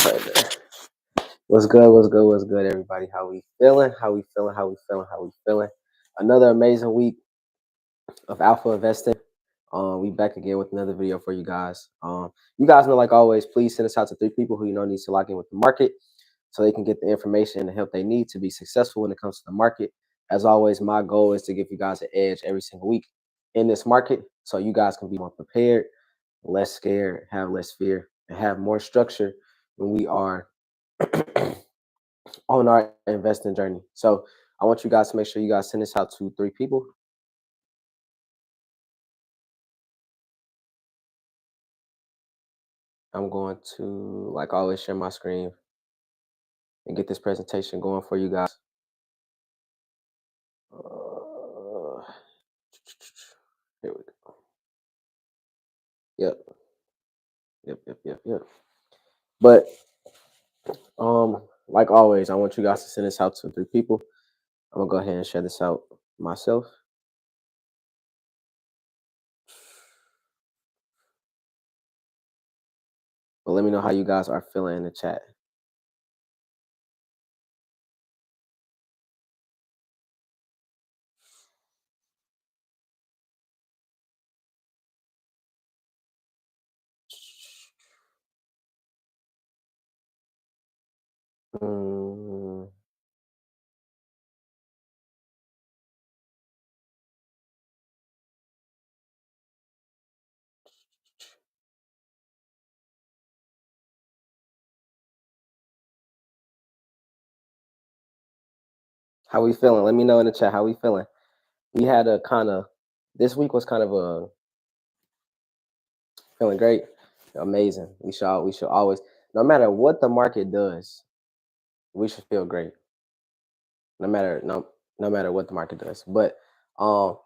Right there. What's good? What's good? What's good, everybody? How we feeling? How we feeling? How we feeling? How we feeling? Another amazing week of alpha investing. We back again with another video for you guys. You guys know, like always, please send us out to 3 people who you know needs to lock in with the market, so they can get the information and the help they need to be successful when it comes to the market. As always, my goal is to give you guys an edge every single week in this market, so you guys can be more prepared, less scared, have less fear, and have more structure when we are on our investing journey. So I want you guys to make sure you guys send this out to 3 people. I'm going to, like always, share my screen and get this presentation going for you guys. Here we go. Yep. But like always, I want you guys to send this out to 3 people. I'm gonna go ahead and share this out myself. But let me know how you guys are feeling in the chat. Mm, how we feeling? Let me know in the chat how we feeling. We had a kind of, this week was kind of a feeling great, amazing. We should always, no matter what the market does, we should feel great. No matter what the market does. But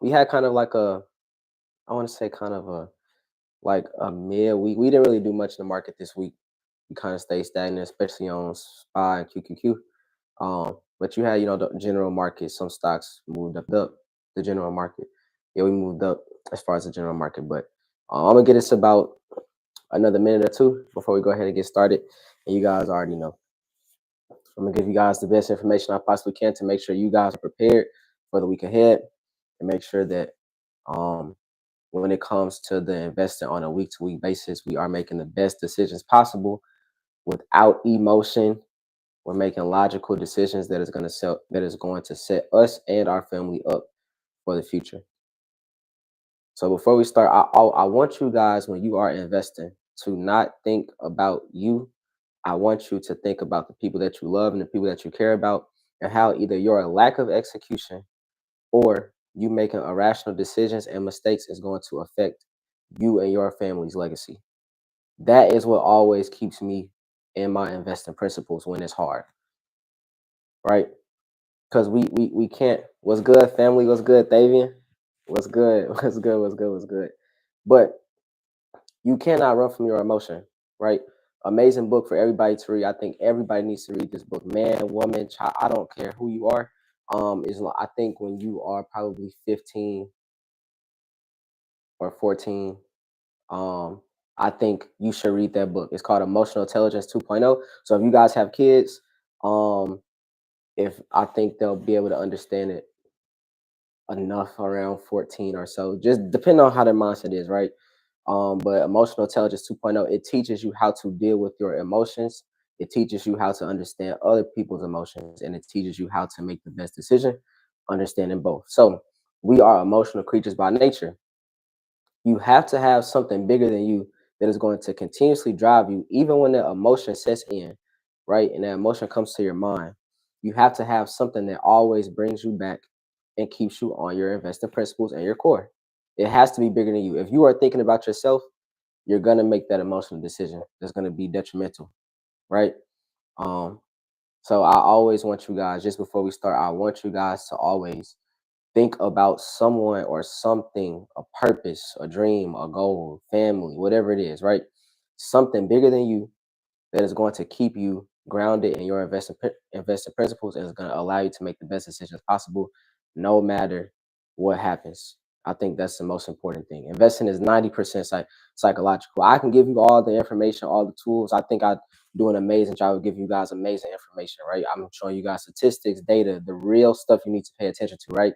we had kind of like a, I want to say kind of a, like a mid week. We didn't really do much in the market this week. We kind of stayed stagnant, especially on SPY and QQQ. But you had, the general market. Some stocks moved up. The general market, yeah, we moved up as far as the general market. But I'm gonna get us about another minute or two before we go ahead and get started. And you guys already know, I'm gonna give you guys the best information I possibly can to make sure you guys are prepared for the week ahead, and make sure that when it comes to the investing on a week-to-week basis, we are making the best decisions possible without emotion. We're making logical decisions that is going to set us and our family up for the future. So before we start, I want you guys, when you are investing, to not think about you. I want you to think about the people that you love and the people that you care about, and how either your lack of execution or you making irrational decisions and mistakes is going to affect you and your family's legacy. That is what always keeps me in my investing principles when it's hard, right? Because we can't. What's good, family? What's good, Thavian? What's good? What's good? What's good? What's good? But you cannot run from your emotion, right? Amazing book for everybody to read. I think everybody needs to read this book. Man, woman, child, I don't care who you are. I think when you are probably 15 or 14, I think you should read that book. It's called Emotional Intelligence 2.0. So if you guys have kids, if I think they'll be able to understand it enough around 14 or so, just depending on how their mindset is, right? But Emotional Intelligence 2.0, it teaches you how to deal with your emotions. It teaches you how to understand other people's emotions, and it teaches you how to make the best decision, understanding both. So we are emotional creatures by nature. You have to have something bigger than you that is going to continuously drive you, even when the emotion sets in, right? And that emotion comes to your mind. You have to have something that always brings you back and keeps you on your investing principles and your core. It has to be bigger than you. If you are thinking about yourself, you're gonna make that emotional decision that's gonna be detrimental, right? Um, so I always want you guys, just before we start, I want you guys to always think about someone or something, a purpose, a dream, a goal, family, whatever it is, right? Something bigger than you that is going to keep you grounded in your investing principles, and is going to allow you to make the best decisions possible, no matter what happens. I think that's the most important thing. Investing is 90% psychological. I can give you all the information, all the tools. I think I do an amazing job of giving you guys amazing information, right? I'm showing you guys statistics, data, the real stuff you need to pay attention to, right?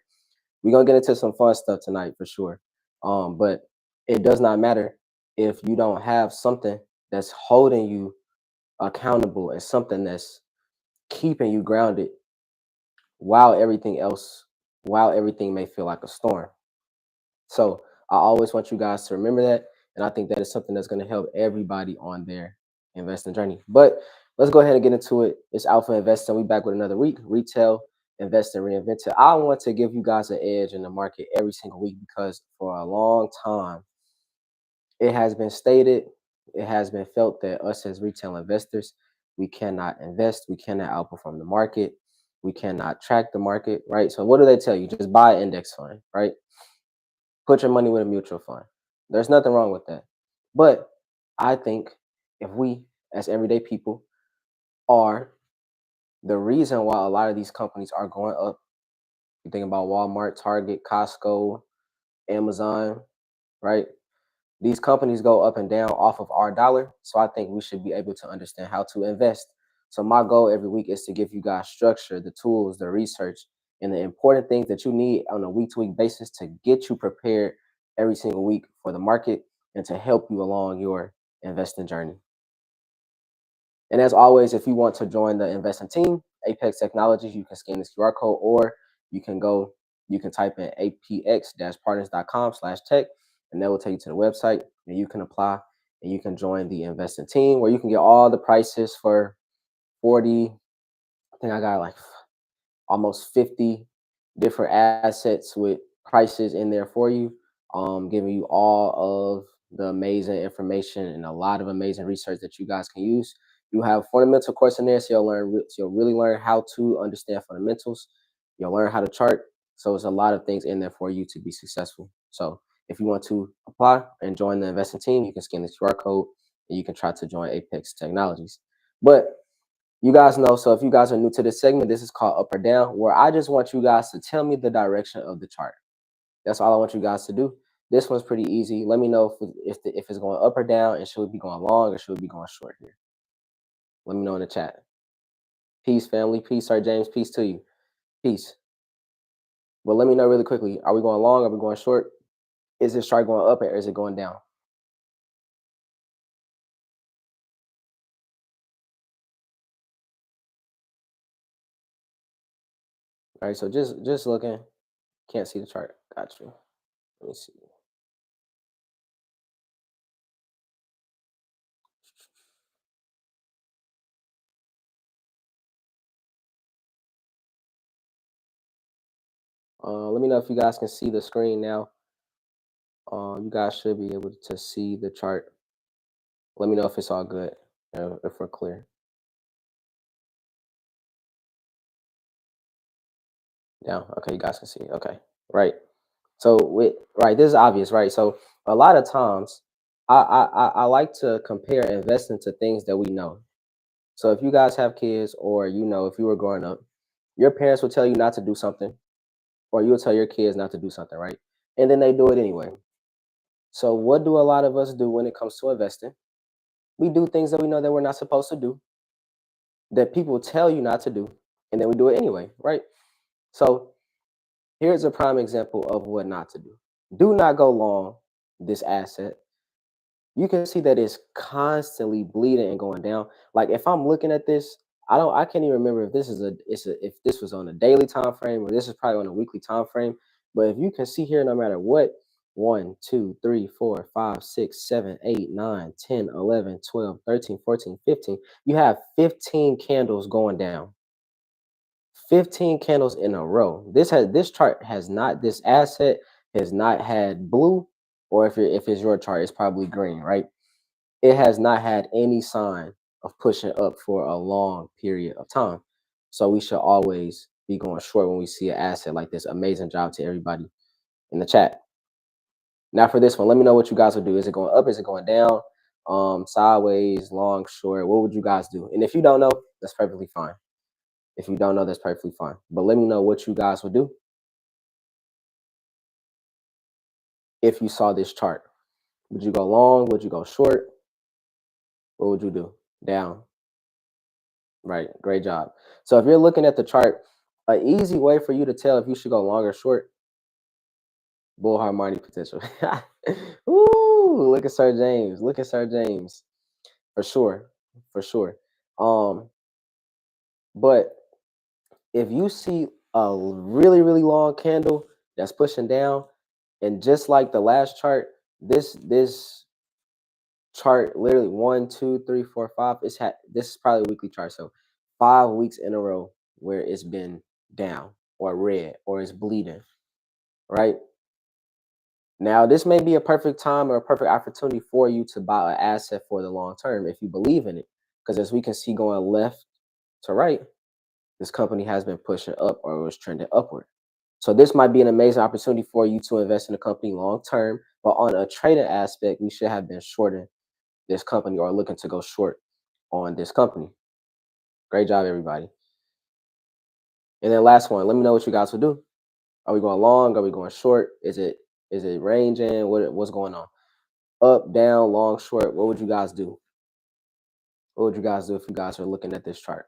We're gonna get into some fun stuff tonight for sure. But it does not matter if you don't have something that's holding you accountable and something that's keeping you grounded while everything else, while everything may feel like a storm. So I always want you guys to remember that. And I think that is something that's going to help everybody on their investing journey. But let's go ahead and get into it. It's Alpha Investing. We back with another week. Retail, investing, reinvented. I want to give you guys an edge in the market every single week because for a long time, it has been stated, it has been felt that us as retail investors, we cannot invest, we cannot outperform the market, we cannot track the market, right? So what do they tell you? Just buy an index fund, right? Put your money with a mutual fund. There's nothing wrong with that. But I think if we, as everyday people, are the reason why a lot of these companies are going up, you think about Walmart, Target, Costco, Amazon, right? These companies go up and down off of our dollar. So I think we should be able to understand how to invest. So my goal every week is to give you guys structure, the tools, the research, and the important things that you need on a week-to-week basis to get you prepared every single week for the market and to help you along your investing journey. And as always, if you want to join the investing team, Apex Technologies, you can scan this QR code or you can go, you can type in apx-partners.com/tech and that will take you to the website and you can apply and you can join the investing team where you can get all the prices for 40, I think I got like almost 50 different assets with prices in there for you, giving you all of the amazing information and a lot of amazing research that you guys can use. You have a fundamental course in there, so you'll really learn how to understand fundamentals. You'll learn how to chart. So it's a lot of things in there for you to be successful. So if you want to apply and join the investing team, you can scan this QR code and you can try to join Apex Technologies. But you guys know, so if you guys are new to this segment, this is called Up or Down, where I just want you guys to tell me the direction of the chart. That's all I want you guys to do. This one's pretty easy. Let me know if it's going up or down, and should it be going long or should it be going short here? Let me know in the chat. Peace, family. Peace, Sir James. Peace to you. Peace. But let me know really quickly. Are we going long? Are we going short? Is this chart going up or is it going down? All right, so just looking. Can't see the chart. Got you. Let me see. Let me know if you guys can see the screen now. You guys should be able to see the chart. Let me know if it's all good, if we're clear. Yeah, okay, you guys can see. Okay, right. So with right, this is obvious, right? So a lot of times, I like to compare investing to things that we know. So if you guys have kids, or if you were growing up, your parents will tell you not to do something, or you'll tell your kids not to do something, right? And then they do it anyway. So what do a lot of us do when it comes to investing? We do things that we know that we're not supposed to do, that people tell you not to do, and then we do it anyway, right? So here's a prime example of what not to do. Do not go long this asset. You can see that it's constantly bleeding and going down. Like if I'm looking at this, I can't even remember if this is if this was on a daily time frame or this is probably on a weekly time frame. But if you can see here, no matter what, 1, 2, 3, 4, 5, 6, 7, 8, 9, 10, 11, 12, 13, 14, 15. You have 15 candles going down. 15 candles in a row. This chart has not, this asset has not had blue, or if it's your chart, it's probably green, right? It has not had any sign of pushing up for a long period of time. So we should always be going short when we see an asset like this. Amazing job to everybody in the chat. Now for this one, let me know what you guys will do. Is it going up? Is it going down? Sideways, long, short? What would you guys do? And if you don't know, that's perfectly fine. If you don't know, that's perfectly fine. But let me know what you guys would do if you saw this chart. Would you go long? Would you go short? What would you do? Down. Right. Great job. So if you're looking at the chart, an easy way for you to tell if you should go long or short, bull harmonic potential. Ooh, look at Sir James. Look at Sir James. For sure. For sure. Um, but if you see a really, really long candle that's pushing down, and just like the last chart, this chart literally 1, 2, 3, 4, 5. This is probably a weekly chart, so 5 weeks in a row where it's been down or red or it's bleeding, right? Now, this may be a perfect time or a perfect opportunity for you to buy an asset for the long term if you believe in it. Because as we can see going left to right, this company has been pushing up or it was trending upward. So this might be an amazing opportunity for you to invest in a company long term. But on a trading aspect, we should have been shorting this company or looking to go short on this company. Great job, everybody. And then last one, let me know what you guys will do. Are we going long? Are we going short? Is it ranging? What's going on? Up, down, long, short. What would you guys do? What would you guys do if you guys are looking at this chart?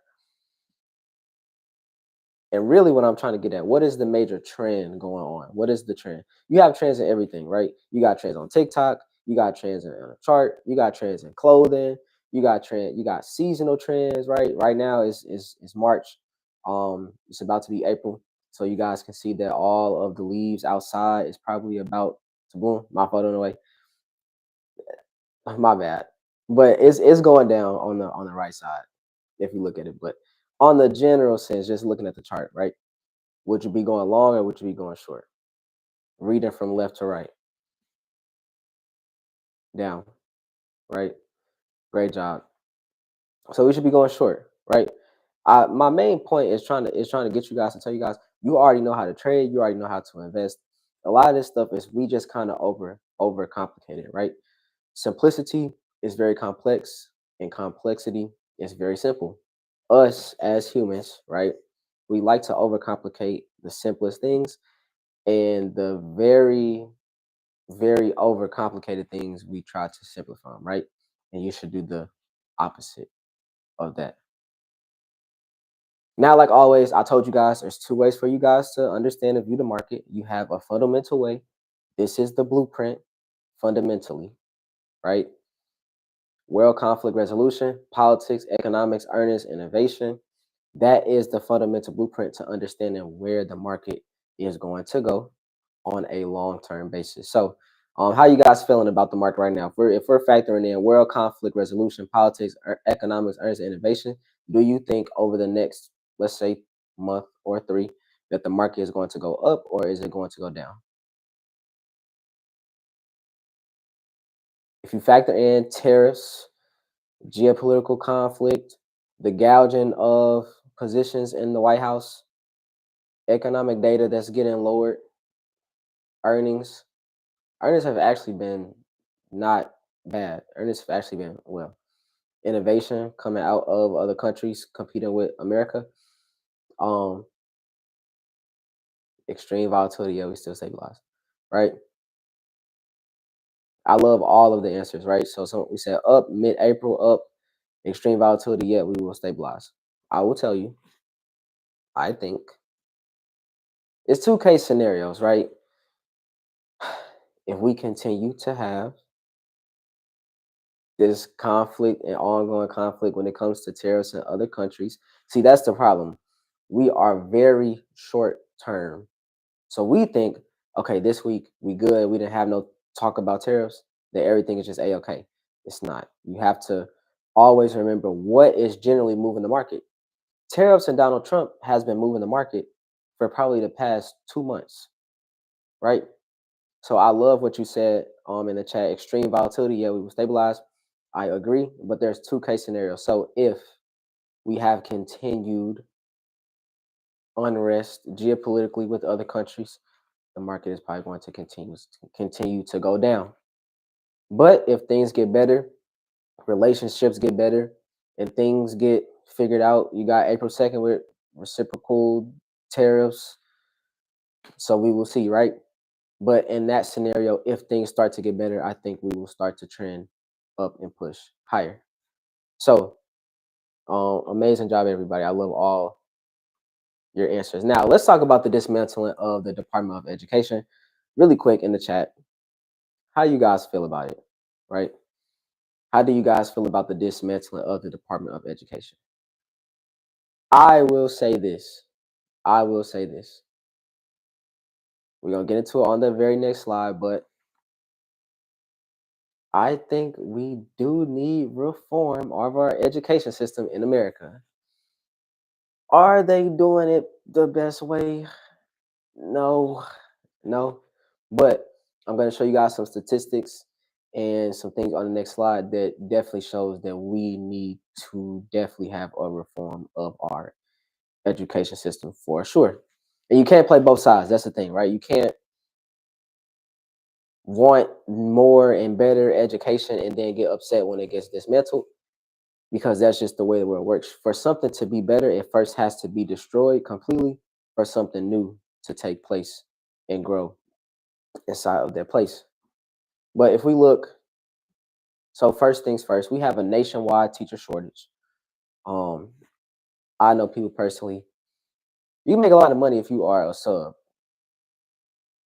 And really, what I'm trying to get at, what is the major trend going on? What is the trend? You have trends in everything, right? You got trends on TikTok. You got trends in a chart. You got trends in clothing. You got trend. You got seasonal trends, right? Right now is March. It's about to be April, so you guys can see that all of the leaves outside is probably about to boom. My photo in the way. My bad, but it's going down on the right side if you look at it. But on the general sense, just looking at the chart, right? Would you be going long or would you be going short? Reading from left to right, down, right? Great job. So we should be going short, right? My main point is trying to get you guys to tell you guys you already know how to trade, you already know how to invest. A lot of this stuff is we just kind of over complicated, right? Simplicity is very complex, and complexity is very simple. Us as humans, right? We like to overcomplicate the simplest things, and the very overcomplicated things we try to simplify 'em, right? And you should do the opposite of that. Now, like always, I told you guys there's two ways for you guys to understand and view the market. You have a fundamental way. This is the blueprint fundamentally, right? World conflict resolution, politics, economics, earnings, innovation. That is the fundamental blueprint to understanding where the market is going to go on a long-term basis. So, how you guys feeling about the market right now? If we're factoring in world conflict resolution, politics, economics, earnings, and innovation, do you think over the next, let's say, month or three, that the market is going to go up or is it going to go down? If you factor in tariffs, geopolitical conflict, the gouging of positions in the White House, economic data that's getting lowered, earnings, earnings have actually been not bad. Earnings have actually been well. Innovation coming out of other countries competing with America. Um, Extreme volatility, yeah, we still stabilize, right? I love all of the answers, right? So we said up mid-April, up extreme volatility, yeah, we will stabilize. I will tell you, I think it's two case scenarios, right? If we continue to have this conflict and ongoing conflict when it comes to tariffs in other countries. See, that's the problem. We are very short term. So we think, okay, this week we good. We didn't have no talk about tariffs, that everything is just a-okay. It's not. You have to always remember what is generally moving the market. Tariffs and Donald Trump has been moving the market for probably the past 2 months, right? So I love what you said in the chat. Extreme volatility, yeah, we will stabilize. I agree, but there's two case scenarios. So if we have continued unrest geopolitically with other countries, the market is probably going to continue to go down. But if things get better, relationships get better, and things get figured out, you got April 2nd with reciprocal tariffs. So we will see, right? But in that scenario, if things start to get better, I think we will start to trend up and push higher. So Amazing job, everybody. I love all your answers. Now, let's talk about the dismantling of the Department of Education. Really quick in the chat, how you guys feel about it, right? How do you guys feel about the dismantling of the Department of Education? I will say this. I will say this. We're going to get into it on the very next slide, but I think we do need reform of our education system in America. Are they doing it the best way? No, no. But I'm going to show you guys some statistics and some things on the next slide that definitely shows that we need to definitely have a reform of our education system for sure. And you can't play both sides. That's the thing, right? You can't want more and better education and then get upset when it gets dismantled, because that's just the way the world works. For something to be better, it first has to be destroyed completely for something new to take place and grow inside of that place. But if we look, so first things first, we have a nationwide teacher shortage. Um, I know people personally, you can make a lot of money if you are a sub,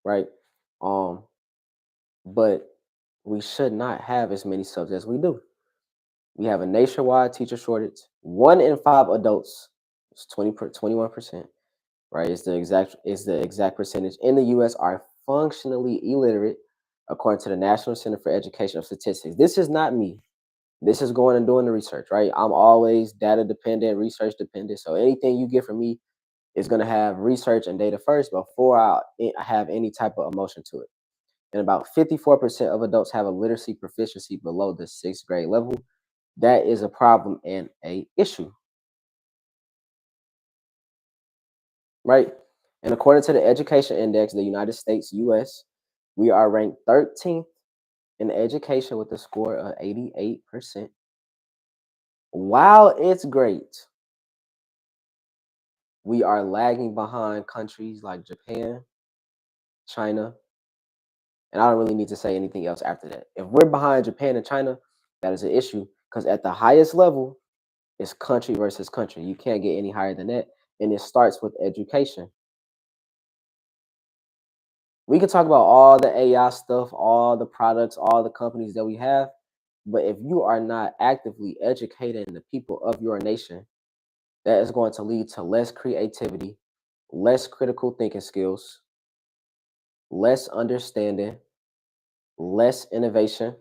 right? Um, but we should not have as many subs as we do. We have a nationwide teacher shortage. 1 in 5 adults, it's 21%, right? It's the exact percentage in the U.S. are functionally illiterate, according to the National Center for Education of Statistics. This is not me. This is going and doing the research, right? I'm always data dependent, research dependent. So anything you get from me is going to have research and data first before I have any type of emotion to it. And about 54% of adults have a literacy proficiency below the 6th grade level. That is a problem and a issue, right? And according to the Education Index, the United States, US, we are ranked 13th in education with a score of 88%. While it's great, we are lagging behind countries like Japan, China, and I don't really need to say anything else after that. If we're behind Japan and China, that is an issue, because at the highest level, it's country versus country. You can't get any higher than that. And it starts with education. We can talk about all the AI stuff, all the products, all the companies that we have, but if you are not actively educating the people of your nation, that is going to lead to less creativity, less critical thinking skills, less understanding, less innovation,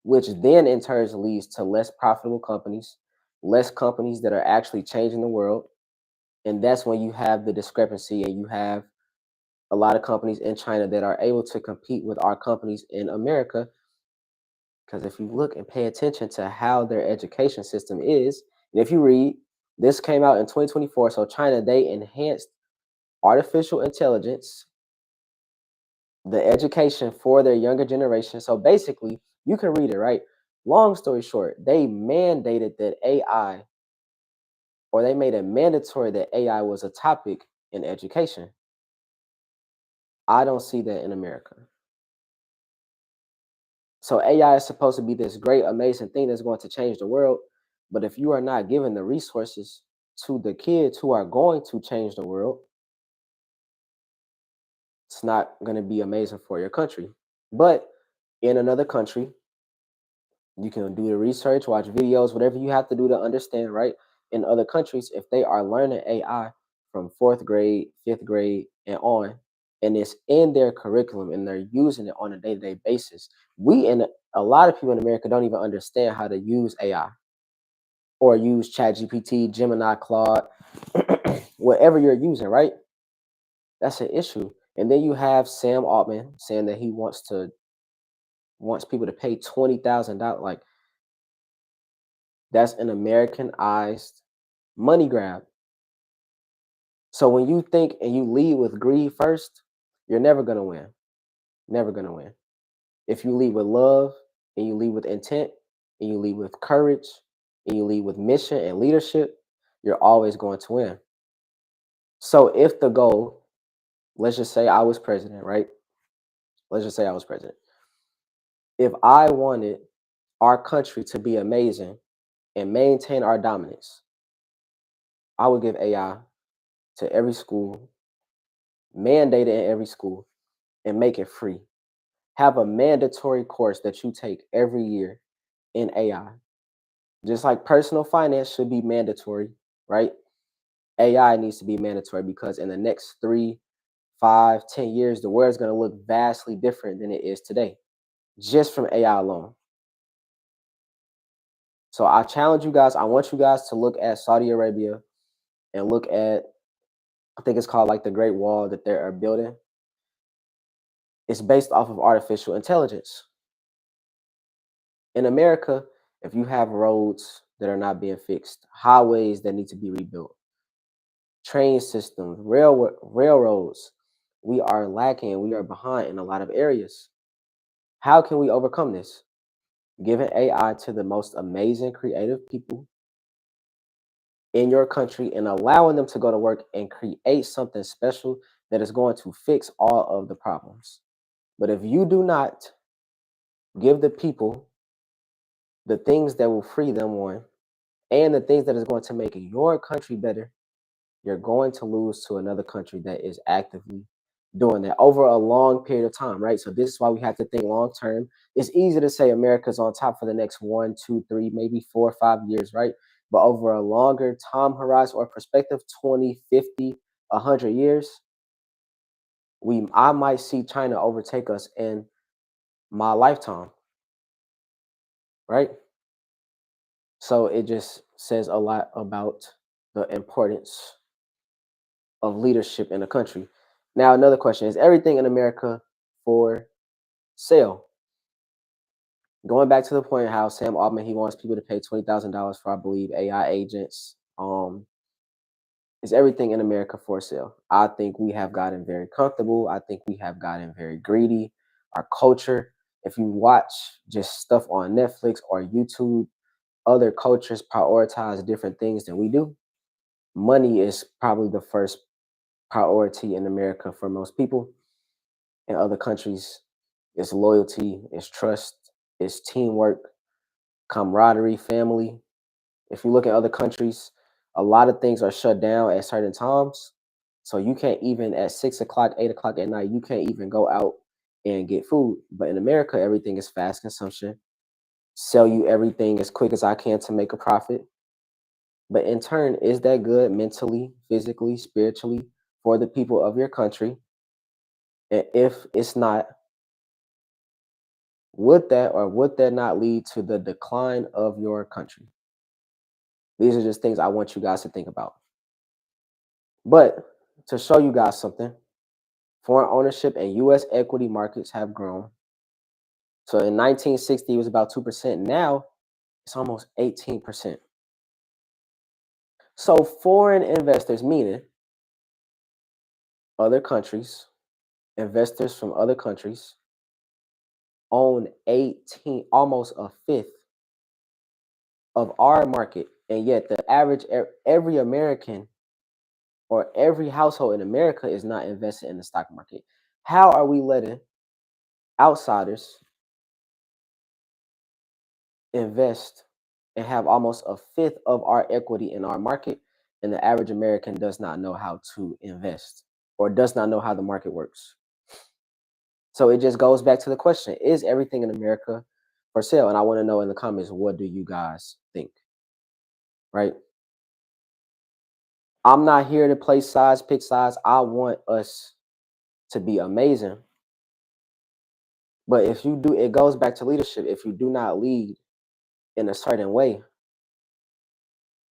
which then in turn leads to less profitable companies, less companies that are actually changing the world. And that's when you have the discrepancy and you have a lot of companies in China that are able to compete with our companies in America. Because if you look and pay attention to how their education system is, and if you read, this came out in 2024. So China, they enhanced artificial intelligence, the education for their younger generation. So basically, you can read it, right? Long story short, they mandated that AI, or they made it mandatory that AI was a topic in education. I don't see that in America. So AI is supposed to be this great, amazing thing that's going to change the world. But if you are not giving the resources to the kids who are going to change the world, it's not going to be amazing for your country. But in another country, you can do the research, watch videos, whatever you have to do to understand, right? In other countries, if they are learning AI from 4th grade, 5th grade, and on, and it's in their curriculum and they're using it on a day to day basis, we and a lot of people in America don't even understand how to use AI or use ChatGPT, Gemini, Claude, whatever you're using, right? That's an issue. And then you have Sam Altman saying that he wants people to pay $20,000. Like, that's an Americanized money grab. So when you think and you lead with greed first, you're never gonna win. Never gonna win. If you lead with love and you lead with intent and you lead with courage and you lead with mission and leadership, you're always going to win. So if the goal, let's just say I was president, right? Let's just say I was president. If I wanted our country to be amazing and maintain our dominance, I would give AI to every school, mandate it in every school, and make it free. Have a mandatory course that you take every year in AI. Just like personal finance should be mandatory, right? AI needs to be mandatory because in the next 3, 5, 10 years, the world's going to look vastly different than it is today, just from AI alone. So I challenge you guys. I want you guys to look at Saudi Arabia and look at, I think it's called like the Great Wall that they are building. It's based off of artificial intelligence. In America, if you have roads that are not being fixed, highways that need to be rebuilt, train systems, railroads, we are lacking, we are behind in a lot of areas. How can we overcome this? Giving AI to the most amazing creative people in your country and allowing them to go to work and create something special that is going to fix all of the problems. But if you do not give the people the things that will free them, one, and the things that is going to make your country better, you're going to lose to another country that is actively doing that over a long period of time, right? So this is why we have to think long term. It's easy to say America's on top for the next 1, 2, 3, maybe 4 or 5 years, right? But over a longer time horizon or perspective, 20, 50, 100 years, I might see China overtake us in my lifetime, right? So it just says a lot about the importance of leadership in a country. Now, another question is everything in America for sale? Going back to the point how Sam Altman he wants people to pay $20,000 for, I believe, AI agents. Is everything in America for sale? I think we have gotten very comfortable. I think we have gotten very greedy. Our culture, if you watch just stuff on Netflix or YouTube, other cultures prioritize different things than we do. Money is probably the first priority in America for most people. In other countries, it's loyalty, it's trust, it's teamwork, camaraderie, family. If you look at other countries, a lot of things are shut down at certain times. So you can't even at 6 o'clock, 8 o'clock at night, you can't even go out and get food. But in America, everything is fast consumption. Sell you everything as quick as I can to make a profit. But in turn, is that good mentally, physically, spiritually for the people of your country? And if it's not, would that not lead to the decline of your country? These are just things I want you guys to think about. But to show you guys something, foreign ownership and US equity markets have grown. So in 1960, it was about 2%. Now it's almost 18%. So foreign investors, meaning other countries, investors from other countries, own 18, almost a fifth of our market. And yet the average, every American or every household in America is not invested in the stock market. How are we letting outsiders invest and have almost a fifth of our equity in our market, and the average American does not know how to invest or does not know how the market works? So it just goes back to the question, is everything in America for sale? And I want to know in the comments, what do you guys think? Right? I'm not here to play sides, pick sides. I want us to be amazing. But if you do, it goes back to leadership. If you do not lead in a certain way,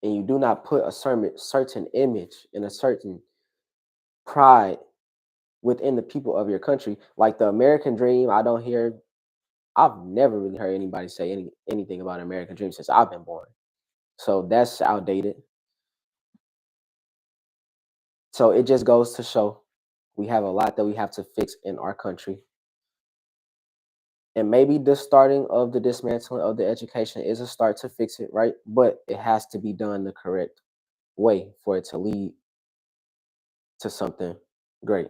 and you do not put a certain image and a certain pride within the people of your country, like the American dream, I've never really heard anybody say anything about American dream since I've been born. So that's outdated. So it just goes to show we have a lot that we have to fix in our country. And maybe the starting of the dismantling of the education is a start to fix it, right? But it has to be done the correct way for it to lead to something great.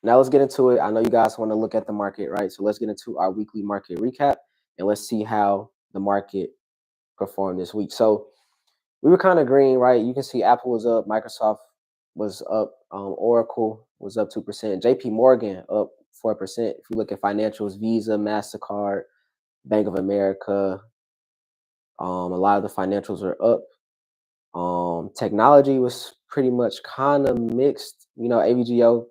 Now let's get into it. I know you guys want to look at the market, right? So let's get into our weekly market recap and let's see how the market performed this week. So we were kind of green, right? You can see Apple was up, Microsoft was up, Oracle was up 2%, JP Morgan up 4%. If you look at financials, Visa, MasterCard, Bank of America, a lot of the financials are up. Technology was pretty much kind of mixed. AVGO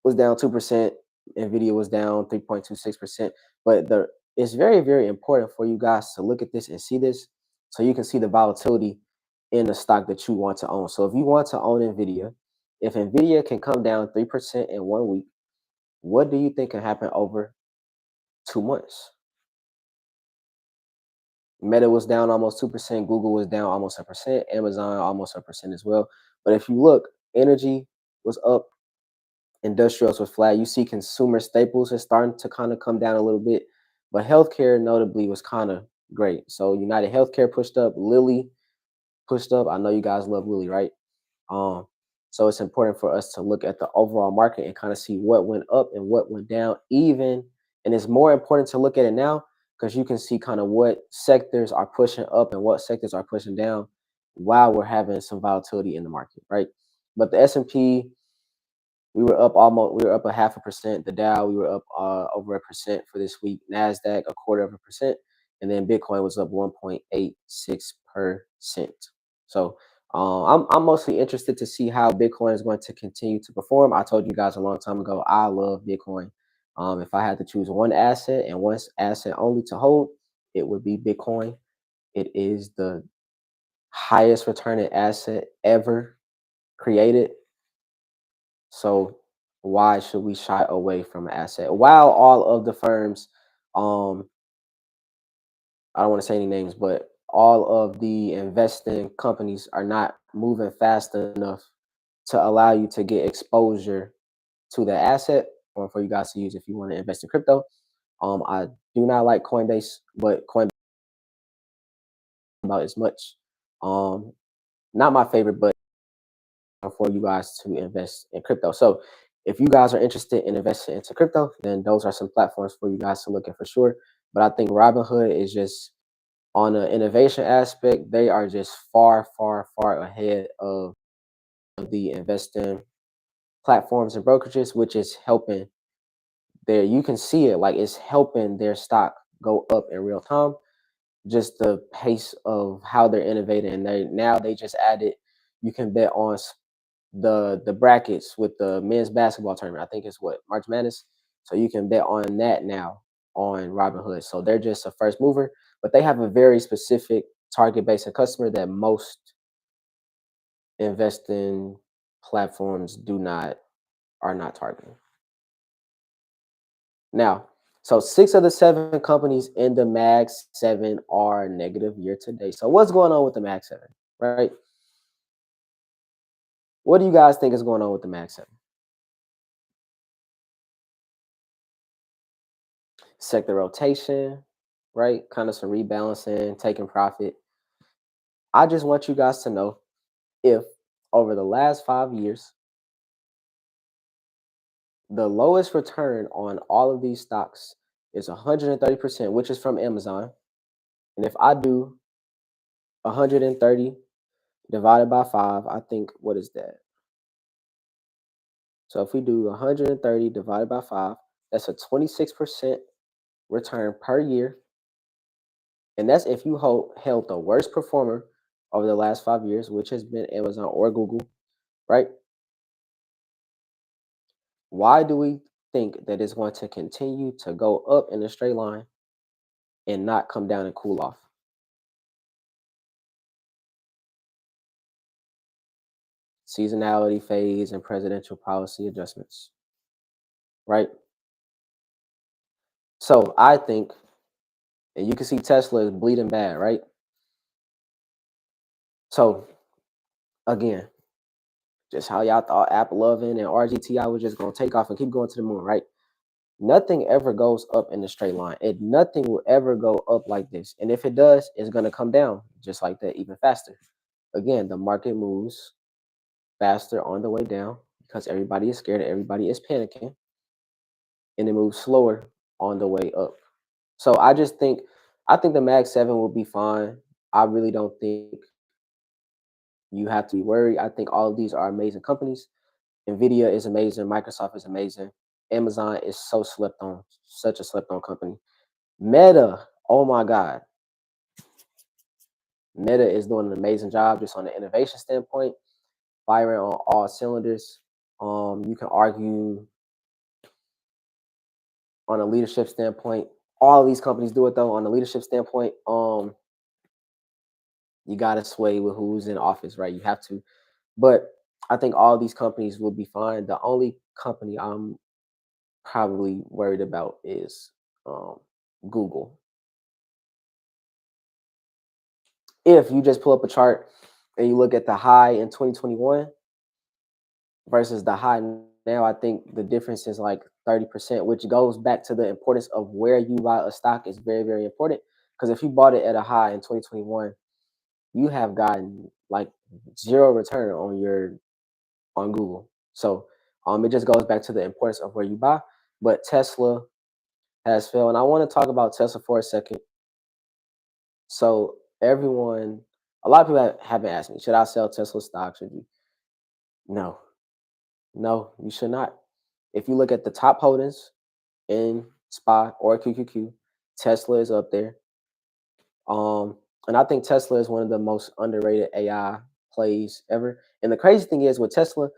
was down 2%, Nvidia was down 3.26%. But it's very, very important for you guys to look at this and see this so you can see the volatility in the stock that you want to own. So if you want to own Nvidia, if Nvidia can come down 3% in 1 week, what do you think can happen over 2 months? Meta was down almost 2%, Google was down almost 1%, Amazon almost 1% as well. But if you look, energy was up, industrials was flat. You see consumer staples is starting to kind of come down a little bit, but healthcare notably was kind of great. So United Healthcare pushed up, Lilly pushed up. I know you guys love Lilly, right? Um, so it's important for us to look at the overall market and kind of see what went up and what went down, and it's more important to look at it now because you can see kind of what sectors are pushing up and what sectors are pushing down while we're having some volatility in the market, right? But the S&P, we were up a 0.5%. The Dow, we were up over 1% for this week. Nasdaq, a quarter of a percent, and then Bitcoin was up 1.86%. So I'm mostly interested to see how Bitcoin is going to continue to perform. I told you guys a long time ago, I love Bitcoin. If I had to choose one asset and one asset only to hold, it would be Bitcoin. It is the highest returning asset ever created. So why should we shy away from an asset? While all of the firms, um, I don't want to say any names, but all of the investing companies are not moving fast enough to allow you to get exposure to the asset or for you guys to use if you want to invest in crypto. I do not like Coinbase, but Coinbase about as much. Um, Not my favorite, but for you guys to invest in crypto. So if you guys are interested in investing into crypto, then those are some platforms for you guys to look at for sure. But I think Robinhood is just on the innovation aspect, they are just far, far, far ahead of the investing platforms and brokerages, which is helping there. You can see it like it's helping their stock go up in real time. Just the pace of how they're innovating, and they just added. You can bet on the brackets with the men's basketball tournament. I think it's what, March Madness. So you can bet on that now on Robinhood. So they're just a first mover, but they have a very specific target base of customer that most investing platforms do not are not targeting. Now, so 6 of the 7 companies in the Mag 7 are negative year to date. So what's going on with the Mag 7, right? What do you guys think is going on with the Mag 7? Sector rotation, right? Kind of some rebalancing, taking profit. I just want you guys to know if over the last 5 years, the lowest return on all of these stocks is 130%, which is from Amazon. And if I do 130 divided by 5, I think, what is that? So if we do 130 divided by 5, that's a 26% return per year. And that's if you held the worst performer over the last 5 years, which has been Amazon or Google, right? Why do we think that it's going to continue to go up in a straight line and not come down and cool off? Seasonality phase and presidential policy adjustments, right? So I think, and you can see Tesla is bleeding bad, right? So again, just how y'all thought Apple loving and RGTI was just gonna take off and keep going to the moon, right? Nothing ever goes up in a straight line. Nothing will ever go up like this. And if it does, it's gonna come down just like that, even faster. Again, the market moves faster on the way down because everybody is scared and everybody is panicking, and it moves slower on the way up. So I think the Mag 7 will be fine. I really don't think You have to be worried. I think all of these are amazing companies. Nvidia is amazing. Microsoft is amazing. Amazon is so slept on, such a slept on company. Meta, oh my God, Meta is doing an amazing job just on the innovation standpoint, firing on all cylinders. You can argue on a leadership standpoint. All of these companies do it though. On a leadership standpoint, you gotta sway with who's in office, right? You have to. But I think all these companies will be fine. The only company I'm probably worried about is um, Google. If you just pull up a chart and you look at the high in 2021 versus the high now, I think the difference is like 30%, which goes back to the importance of where you buy a stock is very, very important. Because if you bought it at a high in 2021, you have gotten like zero return on Google. So it just goes back to the importance of where you buy. But Tesla has failed. And I want to talk about Tesla for a second. So everyone, a lot of people have been asking me, should I sell Tesla stock? Should you? No, no, you should not. If you look at the top holdings in SPY or QQQ, Tesla is up there. And I think Tesla is one of the most underrated AI plays ever. And the crazy thing is with Tesla,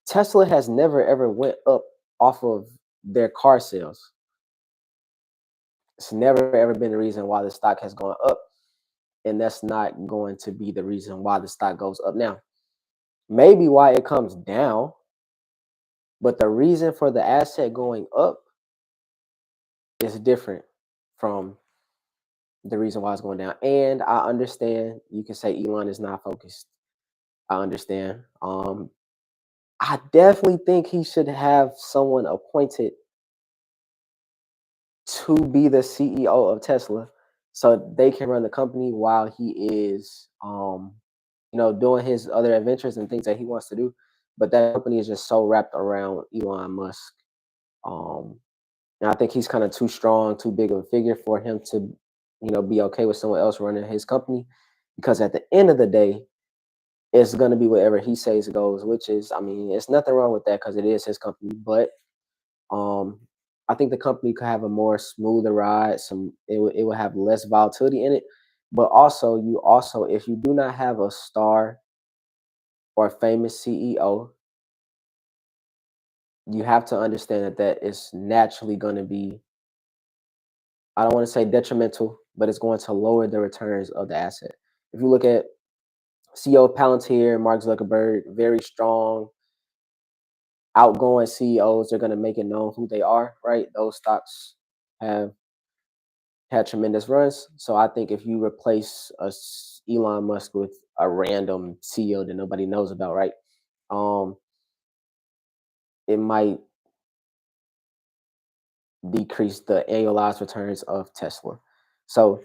Tesla has never ever went up off of their car sales. It's never ever been the reason why the stock has gone up, and that's not going to be the reason why the stock goes up now. Maybe why it comes down, but the reason for the asset going up is different from the reason why it's going down. And I understand you can say Elon is not focused. I understand. I definitely think he should have someone appointed to be the CEO of Tesla so they can run the company while he is doing his other adventures and things that he wants to do. But that company is just so wrapped around Elon Musk. Um and I think he's kind of too strong, too big of a figure for him to, be okay with someone else running his company. Because at the end of the day, it's gonna be whatever he says goes, which is, I mean, it's nothing wrong with that because it is his company. But um, I think the company could have a more smoother ride. It will have less volatility in it. But also, if you do not have a star or famous CEO, you have to understand that is naturally going to be, I don't want to say detrimental, but it's going to lower the returns of the asset. If you look at CEO of Palantir, Mark Zuckerberg, very strong, outgoing CEOs, they're going to make it known who they are, right? Those stocks have had tremendous runs. So I think if you replace Elon Musk with a random CEO that nobody knows about, right? Um, it might decrease the annualized returns of Tesla. So,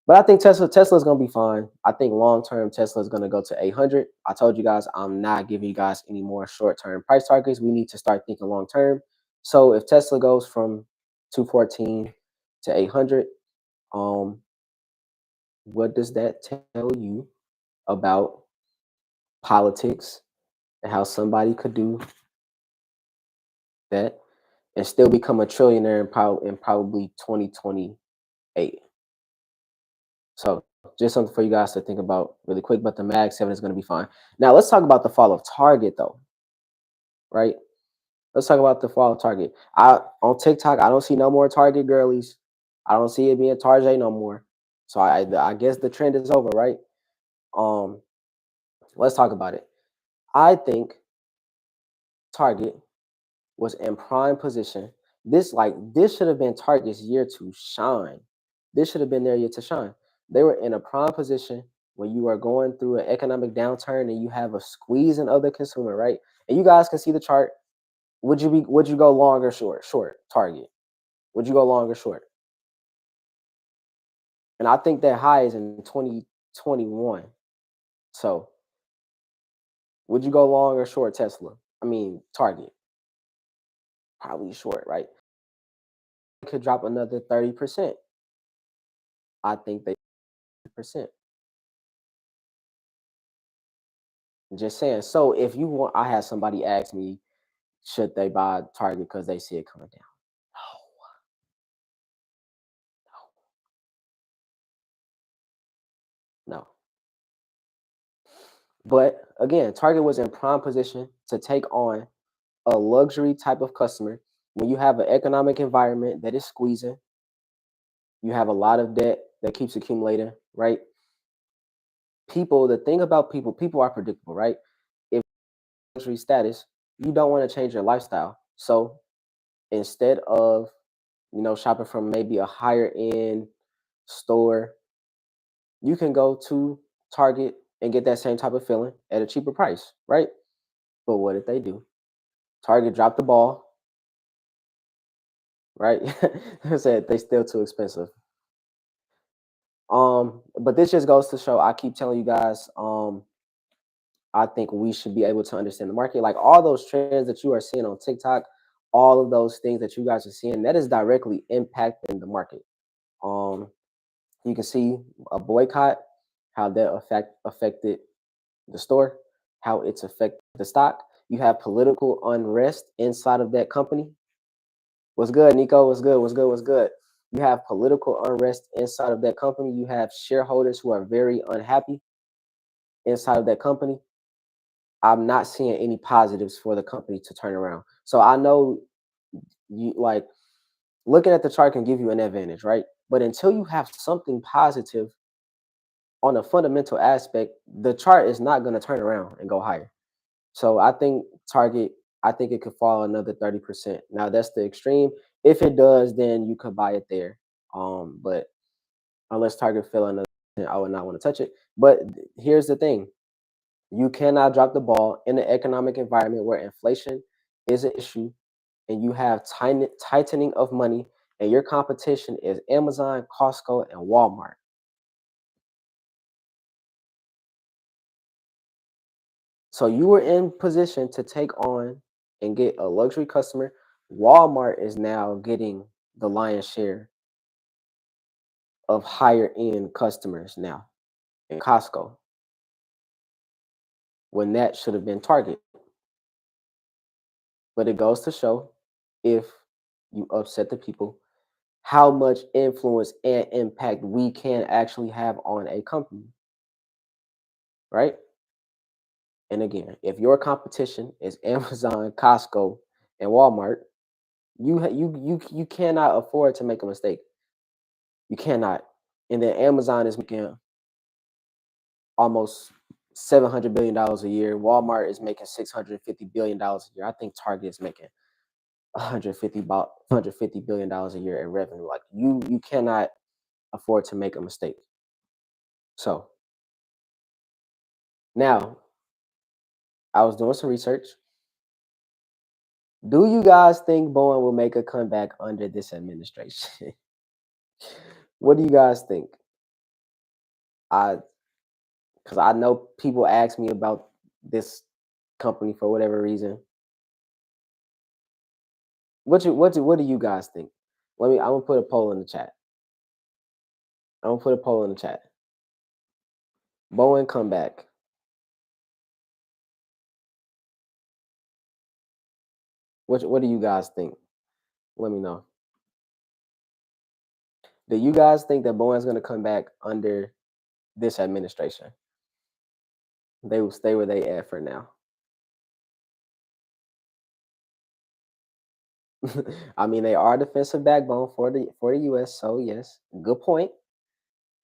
but I think Tesla is gonna be fine. I think long term Tesla is gonna go to 800. I told you guys I'm not giving you guys any more short term price targets. We need to start thinking long term. So if Tesla goes from 214 to 800, um, what does that tell you about politics and how somebody could do that and still become a trillionaire in probably 2028? So just something for you guys to think about really quick. But the Mag 7 is going to be fine. Now let's talk about the fall of Target, though. Right? Let's talk about the fall of Target. On TikTok, I don't see no more Target girlies. I don't see it being Target no more. So I guess the trend is over, right? Um, let's talk about it. I think Target was in prime position. This should have been Target's year to shine. This should have been their year to shine. They were in a prime position when you are going through an economic downturn and you have a squeezing of the consumer, right? And you guys can see the chart. Would you go long or short? Short, Target. Would you go long or short? And I think that high is in 2021. So would you go long or short Tesla? I mean Target. Probably short, right? It could drop another 30%. I think they percent. Just saying. So if you want, I had somebody ask me, should they buy Target because they see it coming down? No, no. But again, Target was in prime position to take on a luxury type of customer. When you have an economic environment that is squeezing, you have a lot of debt that keeps accumulating, right? People, the thing about people, people are predictable, right? If luxury status, you don't want to change your lifestyle. So instead of, shopping from maybe a higher end store, you can go to Target and get that same type of feeling at a cheaper price, right? But what did they do? Target dropped the ball, right? They said they still too expensive. But this just goes to show, I keep telling you guys, I think we should be able to understand the market. Like all those trends that you are seeing on TikTok, all of those things that you guys are seeing, that is directly impacting the market. Um, you can see a boycott, how that affected the store, how it's affected the stock. You have political unrest inside of that company. What's good, Nico? What's good? What's good? What's good? You have political unrest inside of that company. You have shareholders who are very unhappy inside of that company. I'm not seeing any positives for the company to turn around. So I know you like looking at the chart can give you an advantage, right? But until you have something positive on a fundamental aspect, the chart is not going to turn around and go higher. So I think Target, I think it could fall another 30%. Now that's the extreme. If it does, then you could buy it there. But unless Target fell another, I would not want to touch it. But here's the thing: you cannot drop the ball in an economic environment where inflation is an issue, and you have tightening of money, and your competition is Amazon, Costco, and Walmart. So you were in position to take on and get a luxury customer. Walmart is now getting the lion's share of higher end customers now in Costco, when that should have been Target. But it goes to show, if you upset the people, how much influence and impact we can actually have on a company, right? And again, if your competition is Amazon, Costco, and Walmart, you cannot afford to make a mistake. You cannot. And then Amazon is making almost $700 billion a year. Walmart is making $650 billion a year. I think Target is making 150 billion dollars a year in revenue. Like you cannot afford to make a mistake. So now I was doing some research. Do you guys think Boeing will make a comeback under this administration? What do you guys think? I Because I know people ask me about this company for whatever reason. What do you guys think? I'm gonna put a poll in the chat. I'm gonna put a poll in the chat. Boeing comeback. What do you guys think? Let me know. Do you guys think that Boeing's gonna come back under this administration? They will stay where they at for now. I mean, they are a defensive backbone for the U.S. So yes, good point.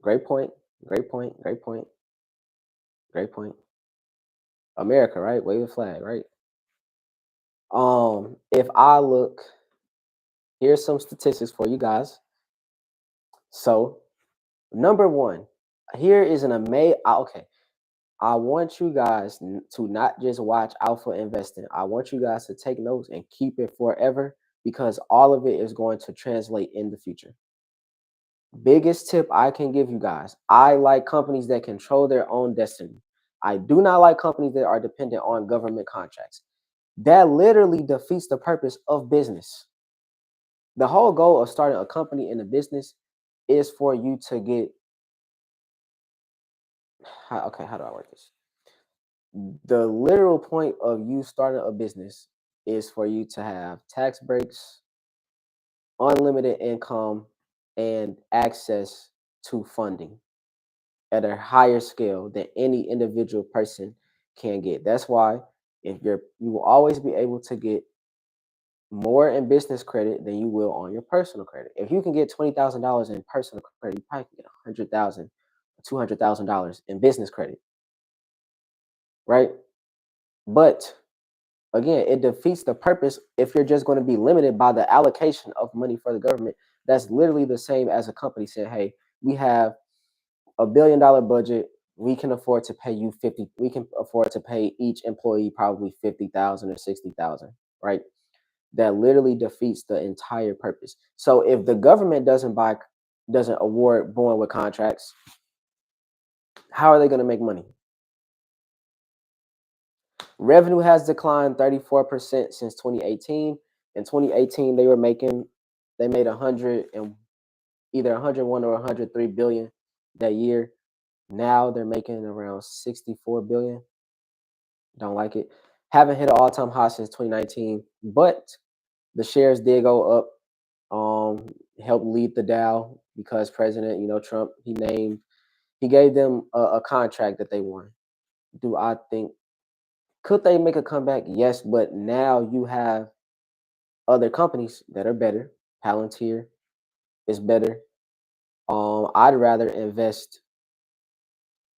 Great point. Great point. Great point. Great point. America, right? Wave a flag, right? If I look, here's some statistics for you guys. So, number one, here is an amazing. Okay, I want you guys to not just watch Alpha Investing. I want you guys to take notes and keep it forever, because all of it is going to translate in the future. Biggest tip I can give you guys: I like companies that control their own destiny. I do not like companies that are dependent on government contracts. That literally defeats the purpose of business. The whole goal of starting a company in a business is for you to get, okay, how do I work this? The literal point of you starting a business is for you to have tax breaks, unlimited income, and access to funding at a higher scale than any individual person can get. That's why if you will always be able to get more in business credit than you will on your personal credit. If you can get $20,000 in personal credit, you probably can get 100,000, $200,000 in business credit, right? But again, it defeats the purpose if you're just going to be limited by the allocation of money for the government. That's literally the same as a company saying, "Hey, we have $1 billion budget. We can afford to pay you 50. We can afford to pay each employee probably 50,000 or 60,000, right?" That literally defeats the entire purpose. So if the government doesn't award Boeing with contracts, how are they going to make money? Revenue has declined 34% since 2018. In 2018, they made 100 and either 101 or 103 billion that year. Now they're making around 64 billion. Don't like it. Haven't hit an all-time high since 2019, but the shares did go up. Helped lead the Dow because President, Trump, he gave them a contract that they won. Do I think could they make a comeback? Yes, but now you have other companies that are better. Palantir is better. I'd rather invest.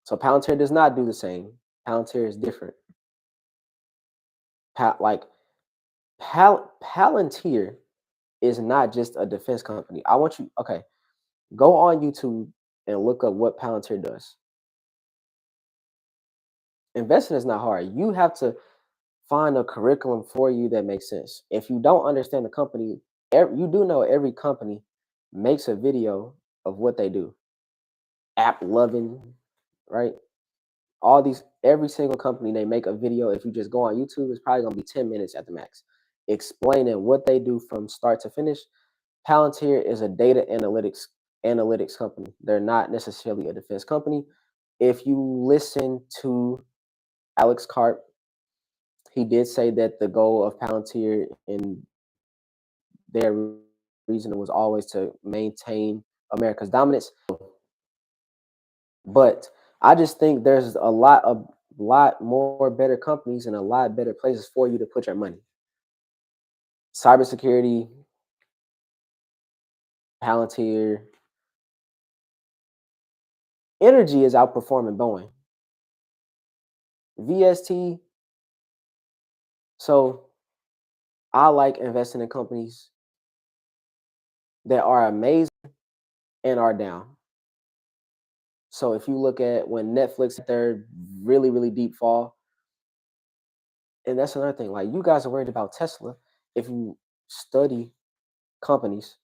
So Palantir does not do the same. Palantir is different. Like Palantir is not just a defense company. I want you. Okay, go on YouTube and look up what Palantir does. Investing is not hard. You have to find a curriculum for you that makes sense. If you don't understand the company, you do know every company makes a video of what they do. App loving, right? All these, every single company, they make a video. If you just go on YouTube, it's probably gonna be 10 minutes at the max, explaining what they do from start to finish. Palantir is a data analytics company. They're not necessarily a defense company. If you listen to Alex Karp, he did say that the goal of Palantir in their reason was always to maintain America's dominance. But I just think there's a lot more better companies and a lot better places for you to put your money. Cybersecurity, Palantir, energy is outperforming Boeing. VST. So I like investing in companies that are amazing and are down. So if you look at when Netflix had their really, really deep fall, and that's another thing. Like you guys are worried about Tesla. If you study companies,